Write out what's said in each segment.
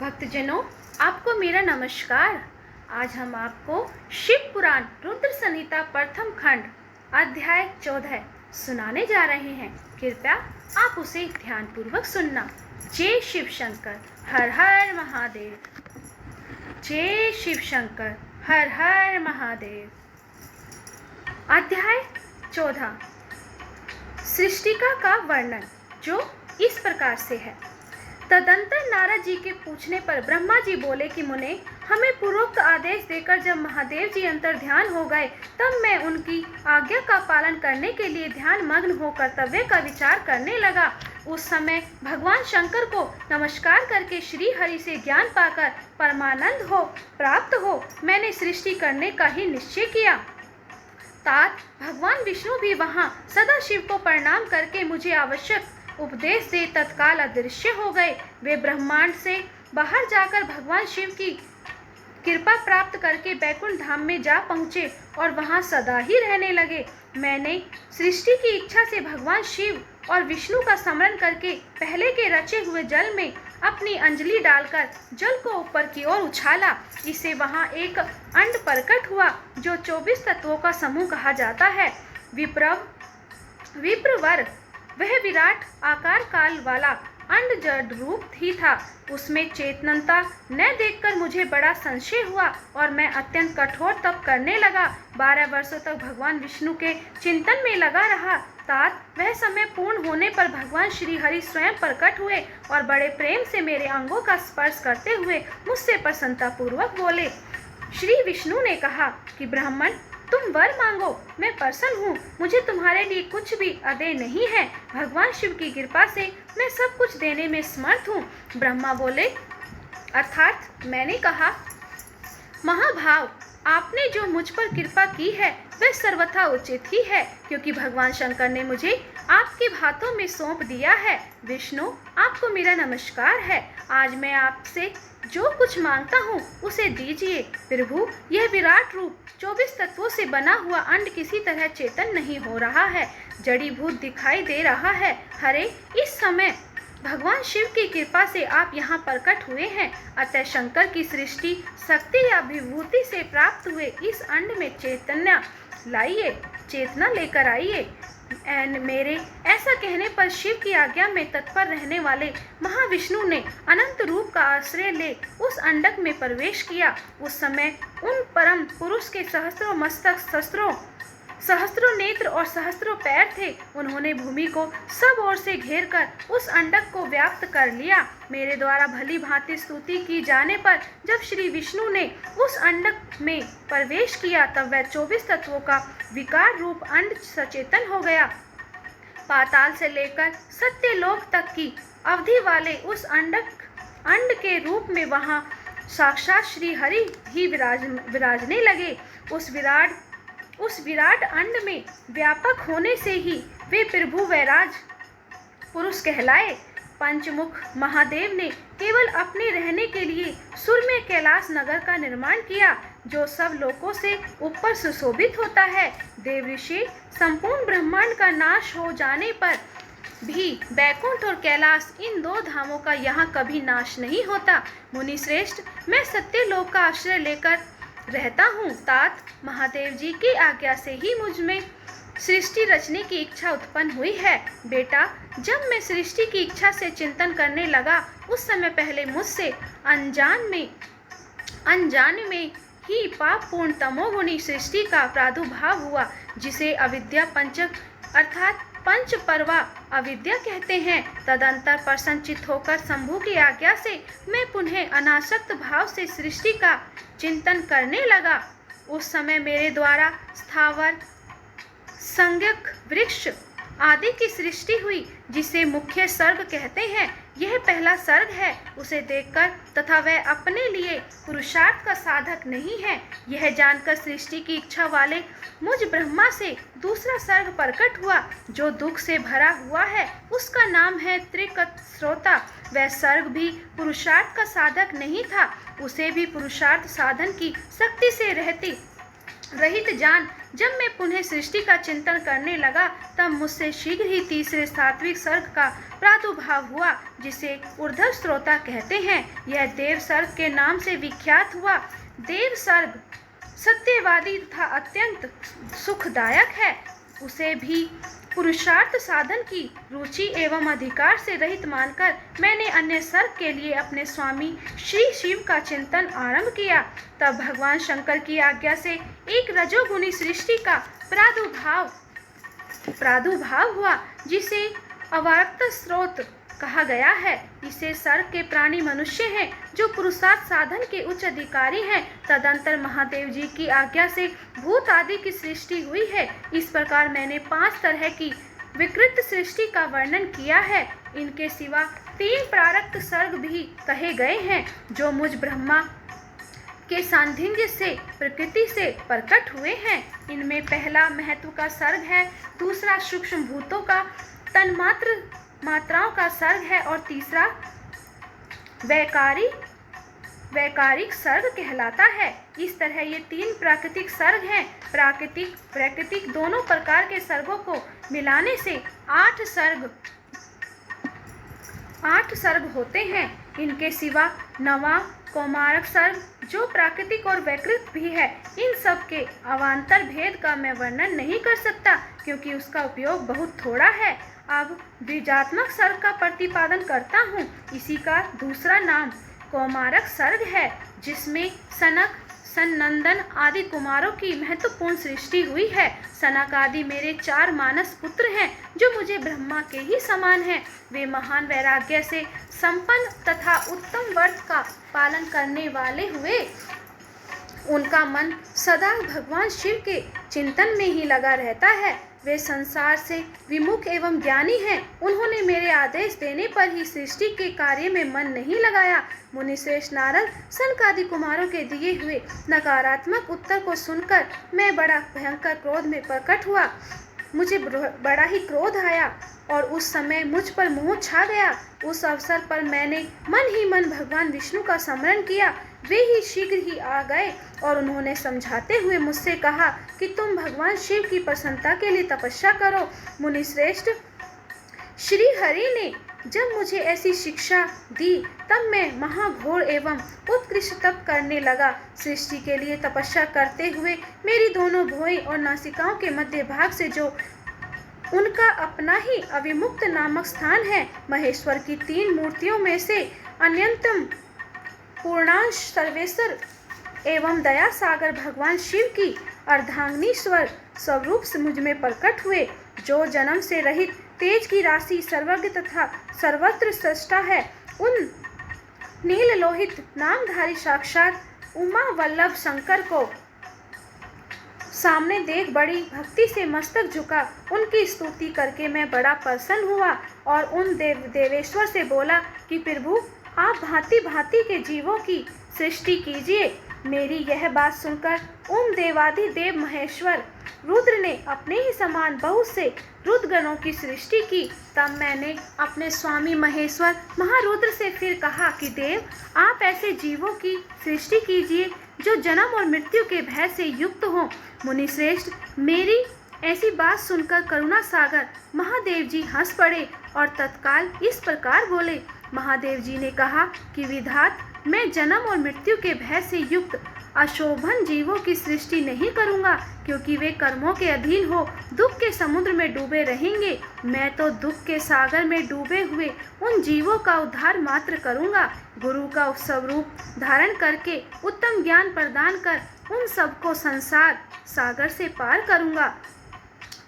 भक्तजनों, आपको मेरा नमस्कार। आज हम आपको शिव पुराण रुद्र संहिता प्रथम खंड अध्याय 14 सुनाने जा रहे हैं। कृपया आप उसे ध्यानपूर्वक सुनना। जय शिव शंकर, हर हर महादेव। जय शिव शंकर, हर हर महादेव। अध्याय 14 सृष्टिका का वर्णन, जो इस प्रकार से है। तदंतर नारद जी के पूछने पर ब्रह्मा जी बोले कि मुने, हमें पूर्वोक्त आदेश देकर जब महादेव जी अंतर ध्यान हो गए, तब मैं उनकी आज्ञा का पालन करने के लिए ध्यान मग्न हो कर्तव्य का विचार करने लगा। उस समय भगवान शंकर को नमस्कार करके श्री हरि से ज्ञान पाकर परमानंद हो प्राप्त हो मैंने सृष्टि करने का ही निश्चय किया। तात भगवान विष्णु भी वहाँ सदा शिव को प्रणाम करके मुझे आवश्यक उपदेश दे तत्काल अदृश्य हो गए। वे ब्रह्मांड से बाहर जाकर भगवान शिव की कृपा प्राप्त करके बैकुंठ धाम में जा पहुँचे और वहाँ सदा ही रहने लगे। मैंने सृष्टि की इच्छा से भगवान शिव और विष्णु का स्मरण करके पहले के रचे हुए जल में अपनी अंजलि डालकर जल को ऊपर की ओर उछाला। इससे वहाँ एक अंड प्रकट हुआ, जो 24 तत्वों का समूह कहा जाता है। विप्रवर वह विराट आकार काल वाला अंड जड़ रूप ही था। उसमें चेतनता न देखकर मुझे बड़ा संशय हुआ और मैं अत्यंत कठोर तप करने लगा। 12 वर्षों तक भगवान विष्णु के चिंतन में लगा रहा। तात वह समय पूर्ण होने पर भगवान श्री हरि स्वयं प्रकट हुए और बड़े प्रेम से मेरे अंगों का स्पर्श करते हुए मुझसे प्रसन्नता पूर्वक बोले। श्री विष्णु ने कहा कि ब्राह्मण, तुम वर मांगो, मैं प्रसन्न हूँ। मुझे तुम्हारे लिए कुछ भी अदेय नहीं है। भगवान शिव की कृपा से मैं सब कुछ देने में समर्थ हूँ। ब्रह्मा बोले, अर्थात मैंने कहा, महाभाव, आपने जो मुझ पर कृपा की है वह सर्वथा उचित ही है, क्योंकि भगवान शंकर ने मुझे आपके हाथों में सौंप दिया है। विष्णु, आपको मेरा नमस्कार है। आज मैं आपसे जो कुछ मांगता हूँ उसे दीजिए। प्रभु, यह विराट रूप 24 तत्वों से बना हुआ अंड किसी तरह चेतन नहीं हो रहा है, जड़ीभूत दिखाई दे रहा है। हरे, इस समय भगवान शिव की कृपा से आप यहाँ प्रकट हुए हैं, अतः शंकर की सृष्टि शक्ति या विभूति से प्राप्त हुए इस अंड में चेतना लेकर आइए। मेरे ऐसा कहने पर शिव की आज्ञा में तत्पर रहने वाले महाविष्णु ने अनंत रूप का आश्रय ले उस अंडक में प्रवेश किया। उस समय उन परम पुरुष के सहस्त्रों मस्तक, सहस्त्रों नेत्र और सहस्त्रों पैर थे। उन्होंने भूमि को सब ओर से घेरकर उस अंडक को व्याप्त कर लिया। मेरे द्वारा भली भांति स्तुति की जाने पर जब श्री विष्णु ने उस अंडक में प्रवेश किया, तब वह 24 तत्वों का विकार रूप अंड सचेतन हो गया। पाताल से लेकर सत्यलोक तक की अवधि वाले उस अंड के रूप में वहाँ साक्षात श्री हरि ही विराजने लगे। उस विराट अंड में व्यापक होने से ही वे प्रभु वैराज पुरुष कहलाए। पंचमुख महादेव ने केवल अपने रहने के लिए सुर में कैलाश नगर का निर्माण किया, जो सब लोकों से ऊपर सुशोभित होता है। देव ऋषि, संपूर्ण ब्रह्मांड का नाश हो जाने पर भी बैकुंठ और कैलाश, इन दो धामों का यहाँ कभी नाश नहीं होता। मुनि श्रेष्ठ, मैं सत्यलोक का आश्रय लेकर रहता हूँ। तात, महादेव जी की आज्ञा से ही मुझ में सृष्टि रचने की इच्छा उत्पन्न हुई है। बेटा, जब मैं सृष्टि की इच्छा से चिंतन करने लगा, उस समय पहले मुझसे अनजान में ही पापपूर्ण तमोगुणी सृष्टि का प्रादुर्भाव हुआ, जिसे अविद्या पंचक अर्थात पंच परवा अविद्या कहते हैं। तदंतर प्रसन्नचित्त होकर शंभु की आज्ञा से मैं पुनः अनासक्त भाव से सृष्टि का चिंतन करने लगा। उस समय मेरे द्वारा स्थावर, संज्ञक, वृक्ष आदि की सृष्टि हुई, जिसे मुख्य सर्ग कहते हैं। यह पहला सर्ग है। उसे देखकर तथा वह अपने लिए पुरुषार्थ का साधक नहीं है, यह जानकर सृष्टि की इच्छा वाले मुझ ब्रह्मा से दूसरा सर्ग प्रकट हुआ, जो दुख से भरा हुआ है। उसका नाम है त्रिकश्रोता। वह सर्ग भी पुरुषार्थ का साधक नहीं था, उसे भी पुरुषार्थ साधन की शक्ति से रहित जान जब मैं पुनः सृष्टि का चिंतन करने लगा, तब मुझसे शीघ्र ही तीसरे सात्विक सर्ग का प्रादुर्भाव हुआ, जिसे ऊर्ध्व श्रोता कहते हैं। यह देव सर्ग के नाम से विख्यात हुआ। देव सर्ग सत्यवादी तथा अत्यंत सुखदायक है। उसे भी पुरुषार्थ साधन की रुचि एवं अधिकार से रहित मानकर मैंने अन्य सर्ग के लिए अपने स्वामी श्री शिव का चिंतन आरंभ किया। तब भगवान शंकर की आज्ञा से एक रजोगुणी सृष्टि का प्रादुर्भाव हुआ, जिसे अवाक्त स्रोत कहा गया है। इसे सर्ग के प्राणी मनुष्य हैं, जो पुरुषार्थ साधन के उच्च अधिकारी हैं। तदंतर महादेव जी की आज्ञा से भूत आदि की सृष्टि हुई है। इस प्रकार मैंने 5 तरह की विकृत सृष्टि का वर्णन किया है। इनके सिवा 3 प्रारक्त सर्ग भी कहे गए हैं, जो मुझ ब्रह्मा के सांधिध्य से प्रकृति से प्रकट हुए हैं। इनमें पहला महत्व का सर्ग है, दूसरा सूक्ष्म भूतों का मात्राओं का सर्ग है और तीसरा वैकारिक सर्ग कहलाता है। इस तरह ये 3 प्राकृतिक सर्ग हैं। प्राकृतिक दोनों प्रकार के सर्गों को मिलाने से 8 सर्ग होते हैं। इनके सिवा 9वां कौमारक सर्ग, जो प्राकृतिक और वैकृत भी है, इन सब के अवान्तर भेद का मैं वर्णन नहीं कर सकता, क्योंकि उसका उपयोग बहुत थोड़ा है। अब द्विजात्मक सर्ग का प्रतिपादन करता हूँ। इसी का दूसरा नाम कौमारक सर्ग है, जिसमें सनक, सनंदन आदि कुमारों की महत्वपूर्ण सृष्टि हुई है। सनक आदि मेरे 4 मानस पुत्र हैं, जो मुझे ब्रह्मा के ही समान हैं। वे महान वैराग्य से संपन्न तथा उत्तम व्रत का पालन करने वाले हुए। उनका मन सदा भगवान शिव के चिंतन में ही लगा रहता है। वे संसार से विमुख एवं ज्ञानी हैं। उन्होंने मेरे आदेश देने पर ही सृष्टि के कार्य में मन नहीं लगाया। मुनिश्रेष्ठ नारद सनकादि कुमारों के दिए हुए नकारात्मक उत्तर को सुनकर मैं बड़ा भयंकर क्रोध में प्रकट हुआ। मुझे बड़ा ही क्रोध आया और उस समय मुझ पर मोह छा गया। उस अवसर पर मैंने मन ही मन भगवान विष्णु का स्मरण किया। वे ही शीघ्र ही आ गए और उन्होंने समझाते हुए मुझसे कहा कि तुम भगवान शिव की प्रसन्नता के लिए तपस्या करो। मुनिश्रेष्ठ, श्री हरि ने जब मुझे ऐसी शिक्षा दी, तब मैं महाघोर एवं उत्कृष्ट तप करने लगा। सृष्टि के लिए तपस्या करते हुए मेरी दोनों भुएं और नासिकाओं के मध्य भाग से जो उनका अपना ही अविमुक्त नामक स्थान है, महेश्वर की 3 मूर्तियों में से अन्यतम पूर्णांश सर्वेश्वर एवं दया सागर भगवान शिव की अर्धांगिनीश्वर स्वरूप से मुझ में प्रकट हुए, जो जन्म से रहित तेज की राशि सर्वज्ञ तथा सर्वत्र सृष्टा है। उन नील लोहित नामधारी साक्षात उमा वल्लभ शंकर को सामने देख बड़ी भक्ति से मस्तक झुका उनकी स्तुति करके मैं बड़ा प्रसन्न हुआ और उन देवेश्वर से बोला कि प्रभु, आप भांति भांति के जीवों की सृष्टि कीजिए। मेरी यह बात सुनकर उन देवाधिदेव महेश्वर रुद्र ने अपने ही समान बहुत से रुद्रगणों की सृष्टि की। तब मैंने अपने स्वामी महेश्वर महारुद्र से फिर कहा कि देव, आप ऐसे जीवों की सृष्टि कीजिए जो जन्म और मृत्यु के भय से युक्त हों। मुनिश्रेष्ठ, मेरी ऐसी बात सुनकर करुणा सागर महादेव जी हंस पड़े और तत्काल इस प्रकार बोले। महादेव जी ने कहा कि विधात, मैं जन्म और मृत्यु के भय से युक्त अशोभन जीवों की सृष्टि नहीं करूंगा, क्योंकि वे कर्मों के अधीन हो दुख के समुद्र में डूबे रहेंगे। मैं तो दुख के सागर में डूबे हुए उन जीवों का उद्धार मात्र करूंगा। गुरु का स्वरूप धारण करके उत्तम ज्ञान प्रदान कर उन सबको संसार सागर से पार करूंगा।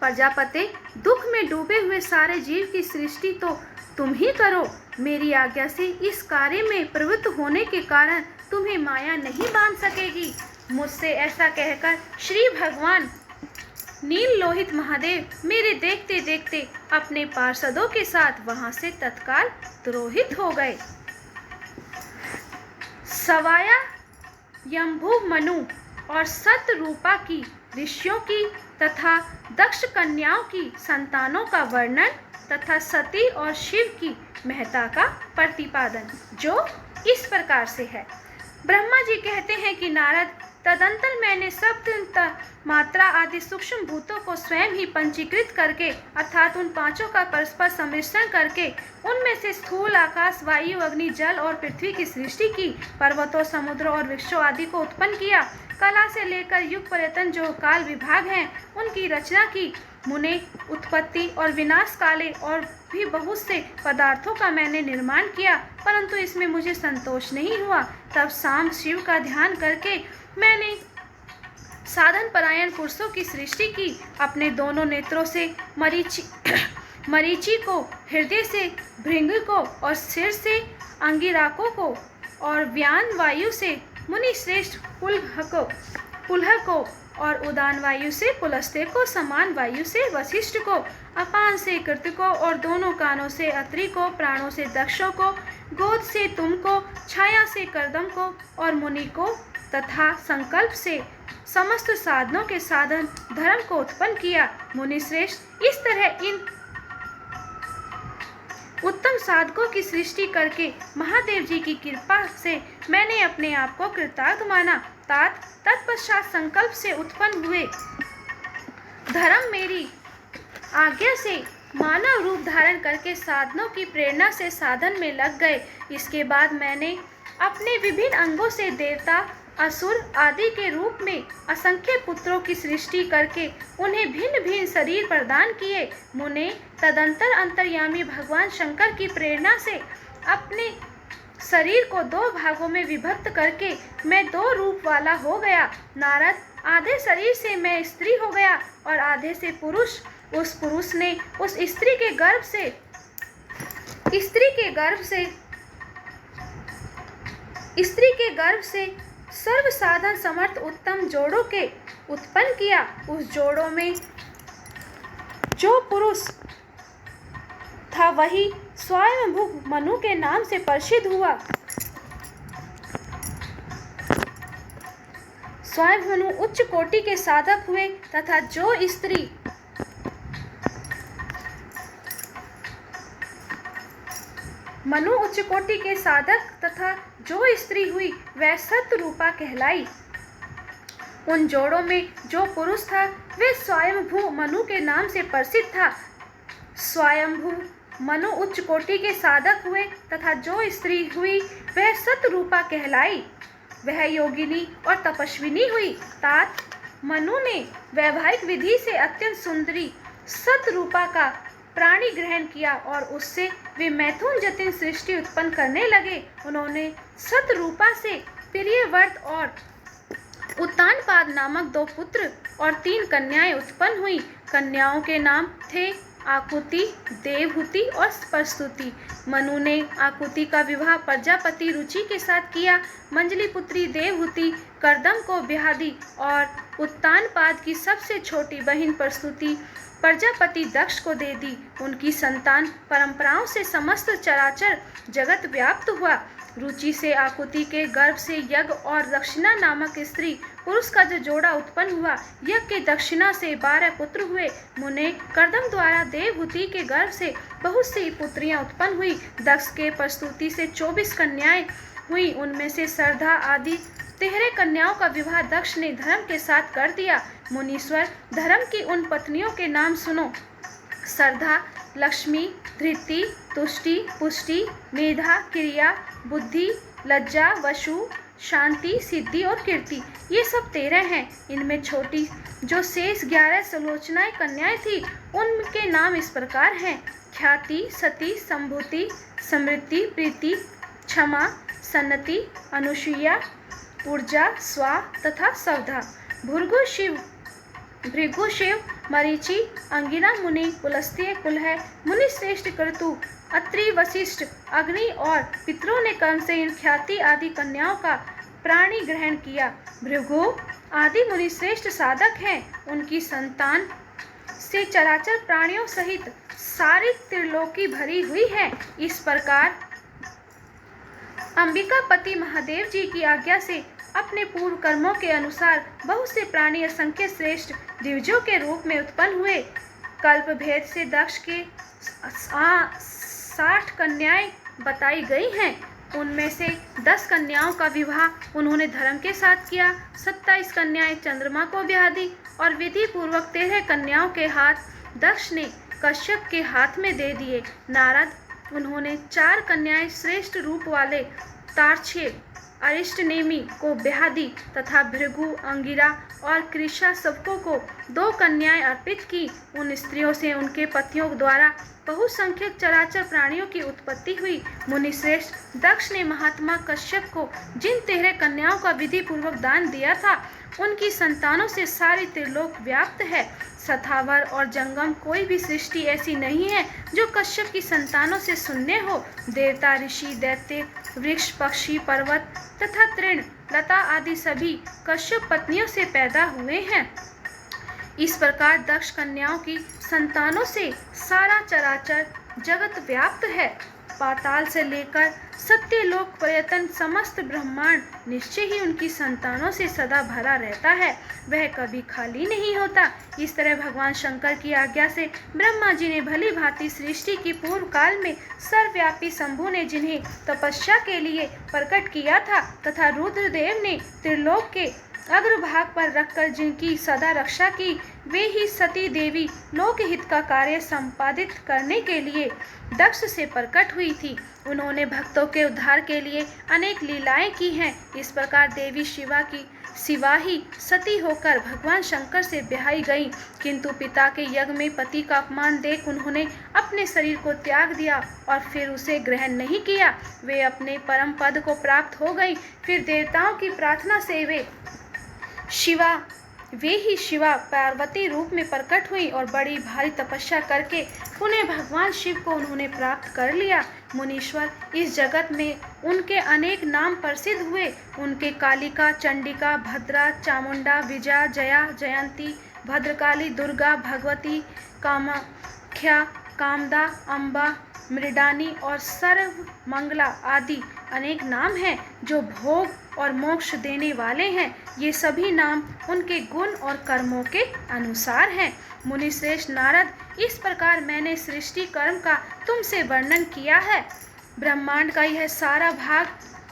प्रजापते, दुख में डूबे हुए सारे जीव की सृष्टि तो तुम ही करो। मेरी आज्ञा से इस कार्य में प्रवृत्त होने के कारण तुम्हें माया नहीं बांध सकेगी। मुझसे ऐसा कहकर श्री भगवान नील लोहित महादेव मेरे देखते देखते अपने पार्षदों के साथ वहां से तत्काल तिरोहित हो गए। सवाया यम्भु मनु और सतरूपा की ऋषियों की तथा दक्ष कन्याओं की संतानों का वर्णन तथा सती और शिव की महत्ता का प्रतिपादन, जो इस प्रकार से है। ब्रह्मा जी कहते हैं कि नारद, तदंतर मैंने शब्द, मात्रा आदि सूक्ष्म भूतों को स्वयं ही पंचीकृत करके अर्थात उन पांचों का परस्पर सम्मिश्रण करके उनमें से स्थूल आकाश, वायु, अग्नि, जल और पृथ्वी की सृष्टि की। पर्वतों, समुद्रों और वृक्षों आदि को उत्पन्न किया। कला से लेकर युग पर्यटन जो काल विभाग हैं उनकी रचना की। मुने उत्पत्ति और विनाश काले और भी बहुत से पदार्थों का मैंने निर्माण किया, परंतु इसमें मुझे संतोष नहीं हुआ। तब शाम शिव का ध्यान करके मैंने साधन परायण पुरुषों की सृष्टि की। अपने दोनों नेत्रों से मरीचि को, हृदय से भृंग को और सिर से अंगिराकों को और व्यान वायु से मुनि श्रेष्ठ पुलह को और उदान वायु से पुलस्त्य को, समान वायु से वशिष्ठ को, अपान से कृत को और दोनों कानों से अत्रि को, प्राणों से दक्षों को, गोद से तुम को, छाया से कर्दम को और मुनि को तथा संकल्प से समस्त साधनों के साधन धर्म को उत्पन्न किया। मुनि श्रेष्ठ, इस तरह इन उत्तम साधकों की सृष्टि करके महादेव जी की कृपा से मैंने अपने आप को कृतार्थ माना। तत्पश्चात संकल्प से उत्पन्न हुए धर्म मेरी आज्ञा से मानव रूप धारण करके साधनों की प्रेरणा से साधन में लग गए। इसके बाद मैंने अपने विभिन्न अंगों से देवता, असुर आदि के रूप में असंख्य पुत्रों की सृष्टि करके उन्हें भिन्न भिन्न शरीर प्रदान किए। मुने तदंतर अंतर्यामी भगवान शंकर की प्रेरणा से अपने शरीर को दो भागों में विभक्त करके मैं दो रूप वाला हो गया। नारद, आधे शरीर से मैं स्त्री हो गया और आधे से पुरुष। उस पुरुष ने उस स्त्री के गर्भ से सर्व साधन समर्थ उत्तम जोड़ों के उत्पन्न किया। उस जोड़ों में जो पुरुष था वही स्वयंभू मनु के नाम से प्रसिद्ध हुआ। स्वयं मनु उच्च कोटि के साधक हुए तथा जो स्त्री मनु उच्च कोटि के साधक तथा जो स्त्री हुई वह सतरूपा कहलाई। उन जोड़ों में जो पुरुष था वह स्वयंभू मनु के नाम से प्रसिद्ध था। स्वयंभू मनु उच्च कोटि के साधक हुए तथा जो स्त्री हुई वह सतरूपा कहलाई। वह योगिनी और तपस्विनी हुई। तात मनु ने वैवाहिक विधि से अत्यंत सुंदरी सतरूपा का प्राणी ग्रहण किया और उससे वे मैथुन जतिन सृष्टि उत्पन्न करने लगे। उन्होंने सतरूपा से प्रियव्रत और उत्तानपाद नामक दो पुत्र और 3 कन्याएं उत्पन्न हुई। कन्याओं के नाम थे आकुति, देवहूति और प्रस्तुति। मनु ने आकुति का विवाह प्रजापति रुचि के साथ किया। मंजली पुत्री देवहूति कर्दम को ब्याह दी और उत्तानपाद की सबसे छोटी बहन प्रस्तुति प्रजापति दक्ष को दे दी। उनकी संतान परंपराओं से समस्त चराचर जगत व्याप्त हुआ। रुचि से आकुति के गर्भ से यज्ञ और दक्षिणा नामक स्त्री पुरुष का जो जोड़ा उत्पन्न हुआ, यज्ञ के दक्षिणा से 12 पुत्र हुए। मुने कर्दम द्वारा देवहूति के गर्भ से बहुत सी पुत्रियां उत्पन्न हुई। दक्ष के प्रस्तुति से 24 कन्याएं हुई। उनमें से सरधा आदि 13 कन्याओं का विवाह दक्ष ने धर्म के साथ कर दिया। मुनीश्वर, धर्म की उन पत्नियों के नाम सुनो। सरधा, लक्ष्मी, धृति, तुष्टि, पुष्टि, मेधा, क्रिया, बुद्धि, लज्जा, वशु, शांति, सिद्धि और कीर्ति। ये सब 13 हैं। इनमें छोटी जो शेष 11 सुलोचनाएं कन्याएं थी उनके नाम इस प्रकार हैं: ख्याति, सती, संभूति, समृद्धि, प्रीति, क्षमा, सन्नति, अनुसुईया, ऊर्जा, स्वा तथा सवधा। भृगु शिव, मरीचि, अंगिरा मुनि, पुलस्त्य, कुलह मुनि श्रेष्ठ, क्रतु, अत्रि, वशिष्ठ, अग्नि और पितरों ने कर्म से इन ख्याति आदि कन्याओं का प्राणी ग्रहण किया। भृगु आदि मुनि श्रेष्ठ साधक हैं। उनकी संतान से चराचर प्राणियों सहित सारी त्रिलोकी भरी हुई है। इस प्रकार अंबिकापति महादेव जी की आज्ञा से अपने पूर्व कर्मों के अनुसार बहुत से प्राणी असंख्य श्रेष्ठ दिव्यों के रूप में उत्पन्न हुए। कल्प भेद से दक्ष के 60 कन्याएं बताई गई हैं। उनमें से 10 कन्याओं का विवाह उन्होंने धर्म के साथ किया। 27 कन्याएं चंद्रमा को ब्याह दी और विधि पूर्वक 13 कन्याओं के हाथ दक्ष ने कश्यप के हाथ में दे दिए। नारद, उन्होंने 4 कन्याएं श्रेष्ठ रूप वाले तारछेद अरिष्टनेमि को ब्याह दी तथा भृगु, अंगिरा और कृषा सबको को 2 कन्याएं अर्पित की। उन स्त्रियों से उनके पतियों द्वारा बहुसंख्यक चराचर प्राणियों की उत्पत्ति हुई। मुनिश्रेष्ठ दक्ष ने महात्मा कश्यप को जिन 13 कन्याओं का विधि पूर्वक दान दिया था, उनकी संतानों से सारी त्रिलोक व्याप्त है। सथावर और जंगम कोई भी सृष्टि ऐसी नहीं है जो कश्यप की संतानों से शून्य हो। देवता, ऋषि, दैत्य, वृक्ष, पक्षी, पर्वत तथा तृण, लता आदि सभी कश्यप पत्नियों से पैदा हुए हैं। इस प्रकार दक्ष कन्याओं की संतानों से सारा चराचर जगत व्याप्त है। पाताल से लेकर सत्यलोक पर्यटन समस्त ब्रह्मांड निश्चय ही उनकी संतानों से सदा भरा रहता है, वह कभी खाली नहीं होता। इस तरह भगवान शंकर की आज्ञा से ब्रह्मा जी ने भली भांति सृष्टि की पूर्व काल में सर्वव्यापी शंभु ने जिन्हें तपस्या के लिए प्रकट किया था तथा रुद्रदेव ने त्रिलोक के अग्रभाग पर रखकर जिनकी सदा रक्षा की, वे ही सती देवी लोकहित का कार्य संपादित करने के लिए दक्ष से प्रकट हुई थी। उन्होंने भक्तों के उद्धार के लिए अनेक लीलाएं की हैं। इस प्रकार देवी शिवा ही सती होकर भगवान शंकर से ब्याही गई, किंतु पिता के यज्ञ में पति का अपमान देख उन्होंने अपने शरीर को त्याग दिया और फिर उसे ग्रहण नहीं किया। वे अपने परम पद को प्राप्त हो गई। फिर देवताओं की प्रार्थना से वे ही शिवा पार्वती रूप में प्रकट हुई और बड़ी भारी तपस्या करके पुनः भगवान शिव को उन्होंने प्राप्त कर लिया। मुनीश्वर, इस जगत में उनके अनेक नाम प्रसिद्ध हुए। उनके कालिका, चंडिका, भद्रा, चामुंडा, विजया, जया, जयंती, भद्रकाली, दुर्गा, भगवती, कामाख्या, कामदा, अम्बा, मृडानी और सर्वमंगला आदि अनेक नाम हैं जो भोग और मोक्ष देने वाले हैं। ये सभी नाम उनके गुण और कर्मों के अनुसार हैं। मुनिश्रेष्ठ नारद, इस प्रकार मैंने सृष्टि कर्म का तुमसे वर्णन किया है। ब्रह्मांड का यह सारा भाग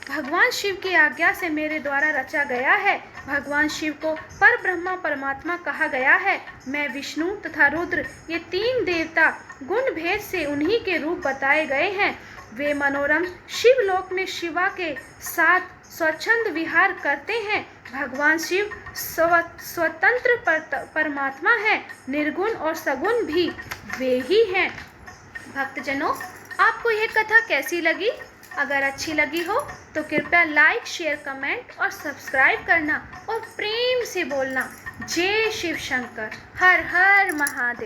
भगवान शिव की आज्ञा से मेरे द्वारा रचा गया है। भगवान शिव को पर ब्रह्मा परमात्मा कहा गया है। मैं विष्णु तथा रुद्र, ये 3 देवता गुण भेद से उन्हीं के रूप बताए गए हैं। वे मनोरम शिवलोक में शिवा के साथ स्वच्छंद विहार करते हैं। भगवान शिव स्वतंत्र परमात्मा है, निर्गुण और सगुण भी वे ही हैं। भक्तजनों, आपको यह कथा कैसी लगी? अगर अच्छी लगी हो तो कृपया लाइक, शेयर, कमेंट और सब्सक्राइब करना और प्रेम से बोलना जय शिव शंकर, हर हर महादेव।